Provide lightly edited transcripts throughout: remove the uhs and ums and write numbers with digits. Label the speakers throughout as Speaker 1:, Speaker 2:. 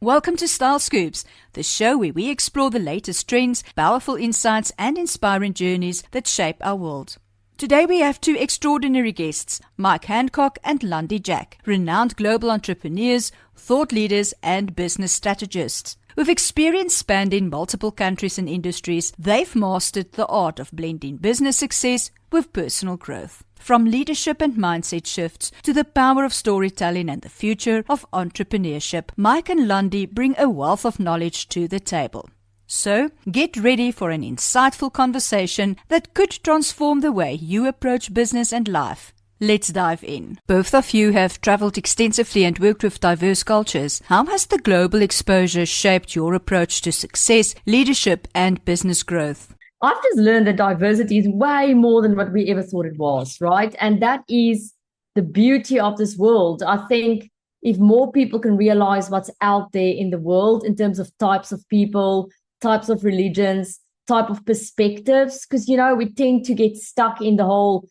Speaker 1: Welcome to Styleskoops, the show where we explore the latest trends, powerful insights, and inspiring journeys that shape our world. Today we have two extraordinary guests, Handcock and Landi Jac, renowned global entrepreneurs, thought leaders, and business strategists. With experience spanned in multiple countries and industries, they've mastered the art of blending business success with personal growth. From leadership and mindset shifts to the power of storytelling and the future of entrepreneurship, Mike and Landi bring a wealth of knowledge to the table. So, get ready for an insightful conversation that could transform the way you approach business and life. Let's dive in. Both of you have traveled extensively and worked with diverse cultures. How has the global exposure shaped your approach to success, leadership, and business growth?
Speaker 2: I've just learned that diversity is way more than what we ever thought it was, right? And that is the beauty of this world. I think if more people can realize what's out there in the world in terms of types of people, types of religions, type of perspectives, because, we tend to get stuck in the whole,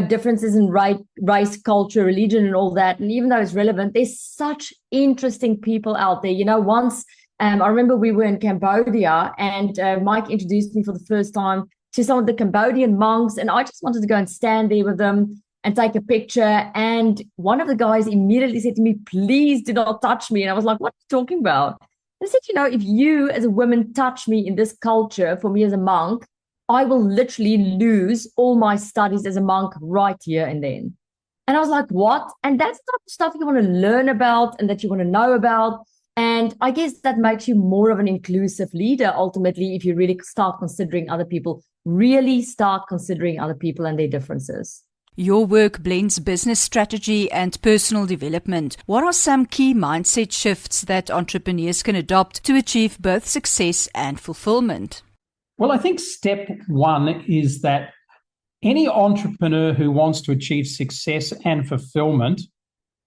Speaker 2: differences in race, culture, religion, and all that. And even though it's relevant, there's such interesting people out there. Once I remember we were in Cambodia and Mike introduced me for the first time to some of the Cambodian monks, and I just wanted to go and stand there with them and take a picture. And one of the guys immediately said to me, "Please do not touch me." And I was like, "What are you talking about?" And I said, if you as a woman touch me in this culture, for me as a monk, I will literally lose all my studies as a monk right here and then. And I was like, what? And that's the type of stuff you want to learn about and that you want to know about. And I guess that makes you more of an inclusive leader, ultimately, if you really start considering other people, and their differences.
Speaker 1: Your work blends business strategy and personal development. What are some key mindset shifts that entrepreneurs can adopt to achieve both success and fulfillment?
Speaker 3: Well, I think step one is that any entrepreneur who wants to achieve success and fulfillment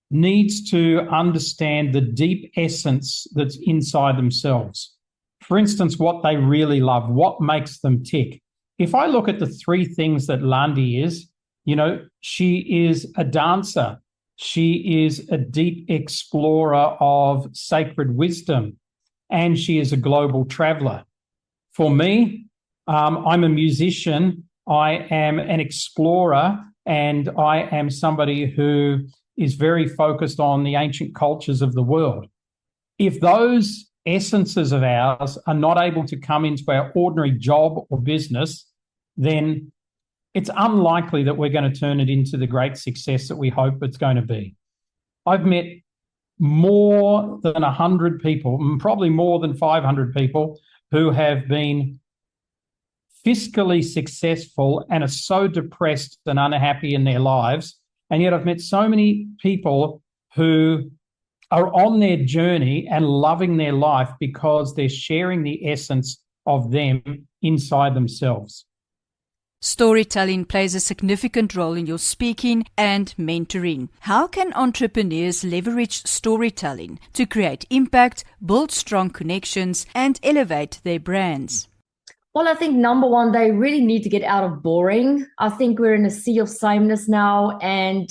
Speaker 3: needs to understand the deep essence that's inside themselves. For instance, what they really love, what makes them tick. If I look at the three things that Landi is, she is a dancer. She is a deep explorer of sacred wisdom, and she is a global traveler. For me, I'm a musician. I am an explorer, and I am somebody who is very focused on the ancient cultures of the world. If those essences of ours are not able to come into our ordinary job or business, then it's unlikely that we're going to turn it into the great success that we hope it's going to be. I've met more than 100 people, probably more than 500 people, who have been fiscally successful and are so depressed and unhappy in their lives. And yet I've met so many people who are on their journey and loving their life because they're sharing the essence of them inside themselves.
Speaker 1: Storytelling plays a significant role in your speaking and mentoring. How can entrepreneurs leverage storytelling to create impact, build strong connections, and elevate their brands?
Speaker 2: Well, I think number one, they really need to get out of boring. I think we're in a sea of sameness now, and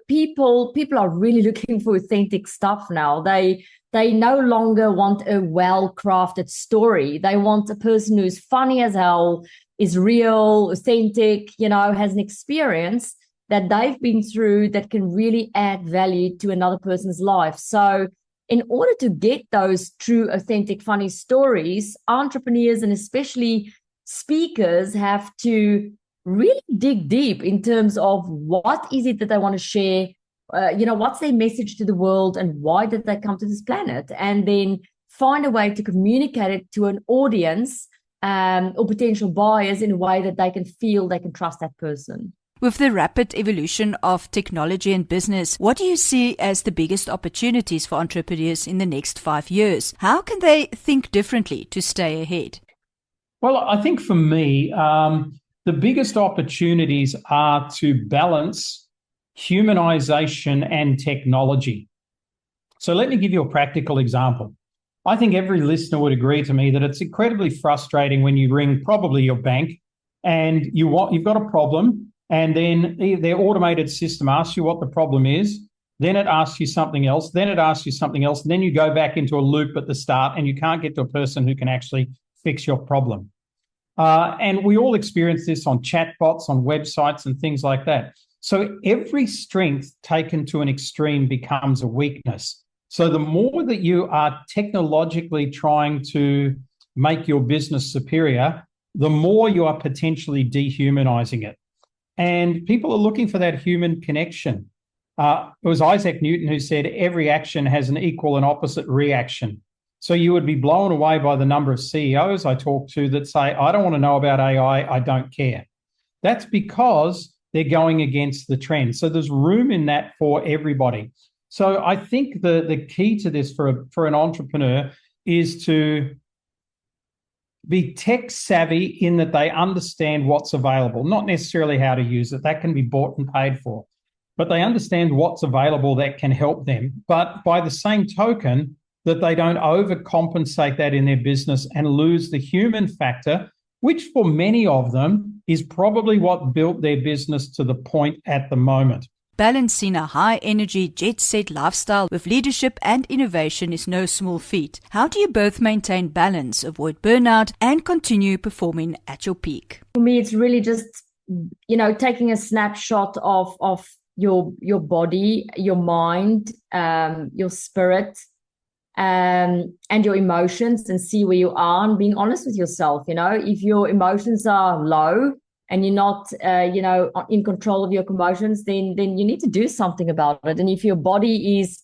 Speaker 2: people are really looking for authentic stuff now. They no longer want a well-crafted story. They want a person who's funny as hell, is real, authentic, has an experience that they've been through that can really add value to another person's life. So in order to get those true, authentic, funny stories, entrepreneurs and especially speakers have to really dig deep in terms of what is it that they want to share, what's their message to the world and why did they come to this planet, and then find a way to communicate it to an audience or potential buyers in a way that they can feel they can trust that person.
Speaker 1: With the rapid evolution of technology and business, what do you see as the biggest opportunities for entrepreneurs in the next 5 years? How can they think differently to stay ahead?
Speaker 3: Well, I think for me, the biggest opportunities are to balance humanization and technology. So let me give you a practical example. I think every listener would agree to me that it's incredibly frustrating when you ring probably your bank and you've got a problem, and then their automated system asks you what the problem is. then it asks you something else, then it asks you something else, and then you go back into a loop at the start and you can't get to a person who can actually fix your problem. And we all experience this on chatbots, on websites and things like that. So every strength taken to an extreme becomes a weakness. So the more that you are technologically trying to make your business superior, the more you are potentially dehumanizing it. And people are looking for that human connection. It was Isaac Newton who said every action has an equal and opposite reaction. So you would be blown away by the number of CEOs I talk to that say, I don't want to know about AI, I don't care. That's because they're going against the trend. So there's room in that for everybody. So I think the key to this for an entrepreneur is to be tech savvy in that they understand what's available, not necessarily how to use it. That can be bought and paid for. But they understand what's available that can help them. But by the same token, that they don't overcompensate that in their business and lose the human factor, which for many of them is probably what built their business to the point at the moment.
Speaker 1: Balancing a high-energy, jet-set lifestyle with leadership and innovation is no small feat. How do you both maintain balance, avoid burnout, and continue performing at your peak?
Speaker 2: For me, it's really just, taking a snapshot of your body, your mind, your spirit, and your emotions, and see where you are and being honest with yourself. If your emotions are low and you're not in control of your emotions, then you need to do something about it. And if your body is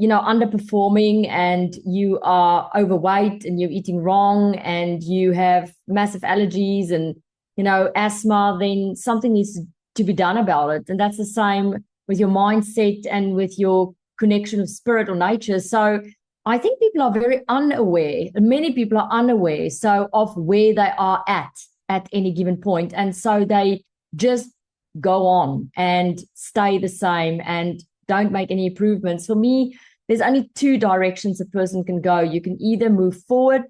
Speaker 2: underperforming and you are overweight and you're eating wrong and you have massive allergies and asthma, then something needs to be done about it. And that's the same with your mindset and with your connection of spirit or nature. So I think people are very unaware, many people are unaware of where they are at any given point. And so they just go on and stay the same and don't make any improvements. For me, there's only two directions a person can go. You can either move forward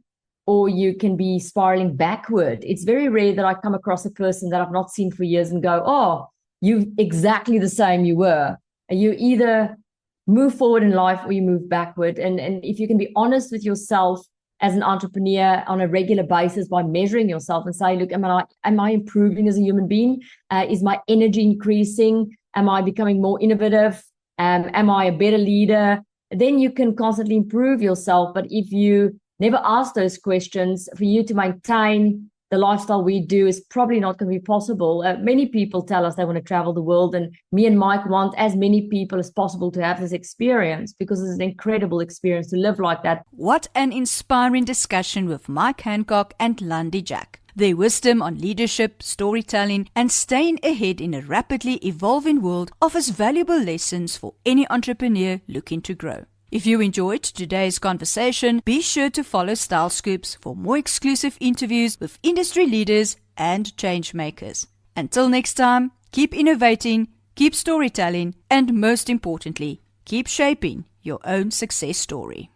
Speaker 2: or you can be spiraling backward. It's very rare that I come across a person that I've not seen for years and go, oh, you're exactly the same you were. And you either move forward in life or you move backward. And if you can be honest with yourself as an entrepreneur on a regular basis by measuring yourself and say, look, am I improving as a human being? Is my energy increasing? Am I becoming more innovative? Am I a better leader? Then you can constantly improve yourself. But if you never ask those questions, for you to maintain the lifestyle we do is probably not going to be possible. Many people tell us they want to travel the world, and me and Mike want as many people as possible to have this experience because it's an incredible experience to live like that.
Speaker 1: What an inspiring discussion with Mike Handcock and Landi Jac. Their wisdom on leadership, storytelling, and staying ahead in a rapidly evolving world offers valuable lessons for any entrepreneur looking to grow. If you enjoyed today's conversation, be sure to follow Styleskoops for more exclusive interviews with industry leaders and change makers. Until next time, keep innovating, keep storytelling, and most importantly, keep shaping your own success story.